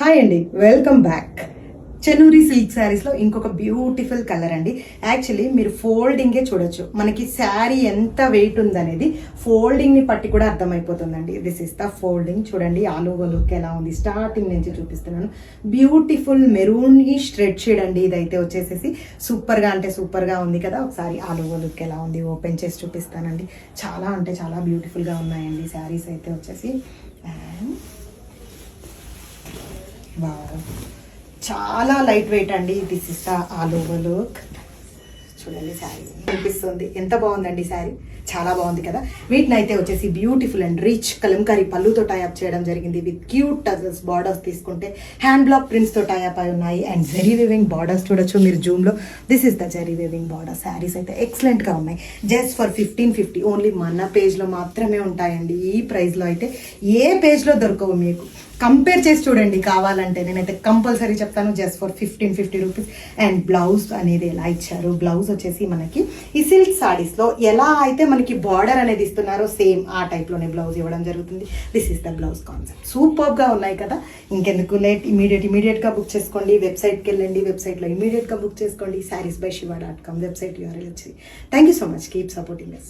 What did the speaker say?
Hi అండి, welcome back. Chennuri silk శారీస్లో ఇంకొక బ్యూటిఫుల్ కలర్ అండి. యాక్చువల్లీ మీరు ఫోల్డింగే చూడొచ్చు, మనకి శారీ ఎంత వెయిట్ ఉందనేది ఫోల్డింగ్ని పట్టి కూడా అర్థమైపోతుందండి. This is the folding. చూడండి ఆల్ ఓవర్ లుక్ ఎలా ఉంది, స్టార్టింగ్ నుంచి చూపిస్తున్నాను. బ్యూటిఫుల్ మెరూనిష్ రెడ్ షేడ్ అండి. ఇదైతే వచ్చేసేసి సూపర్గా అంటే సూపర్గా ఉంది కదా. ఒకసారి ఆల్ ఓవర్ లుక్ ఎలా ఉంది ఓపెన్ చేసి చూపిస్తానండి. చాలా అంటే చాలా బ్యూటిఫుల్గా ఉన్నాయండి శారీస్ అయితే వచ్చేసి. అండ్ వావ్, చాలా లైట్ వెయిట్ అండి. This is the all over look. చూడండి శారీ కనిపిస్తుంది, ఎంత బాగుందండి శారీ, చాలా బాగుంది కదా. వీటిని అయితే వచ్చేసి బ్యూటిఫుల్ అండ్ రిచ్ కలంకారీ పళ్ళుతో టైఅప్ చేయడం జరిగింది. విత్ క్యూట్ టజల్స్ బార్డర్స్ తీసుకుంటే హ్యాండ్ బ్లాక్ ప్రింట్స్తో టైఅప్ అయి ఉన్నాయి. అండ్ జరీ వేవింగ్ బార్డర్స్ చూడొచ్చు మీరు జూమ్లో. This is the zari weaving border. Saris అయితే ఎక్సలెంట్గా ఉన్నాయి. జస్ట్ ఫర్ 1550 ఓన్లీ మన పేజ్లో మాత్రమే ఉంటాయండి. ఈ ప్రైస్లో అయితే ఏ పేజ్లో దొరకవు మీకు. కంపేర్ చేసి చూడండి కావాలంటే. నేనైతే కంపల్సరీ చెప్తాను, just for 1550 rupees. And blouse అనేది ఎలా ఇచ్చారు, బ్లౌజ్ వచ్చేసి మనకి ఈ సిల్క్ సారీస్లో ఎలా అయితే మనకి బార్డర్ అనేది ఇస్తున్నారో సేమ్ ఆ టైప్లోనే బ్లౌజ్ ఇవ్వడం జరుగుతుంది. This is the blouse concept. సూపర్గా ఉన్నాయి కదా. ఇంకెందుకు లేట్, ఇమీడియట్గా బుక్ చేసుకోండి. వెబ్సైట్కి వెళ్ళండి, వెబ్సైట్లో ఇమీడియట్గా బుక్ చేసుకోండి. sareesbyshiva.com వెబ్సైట్ యూఆర్ఎల్ వచ్చి. Thank you so much. Keep supporting us.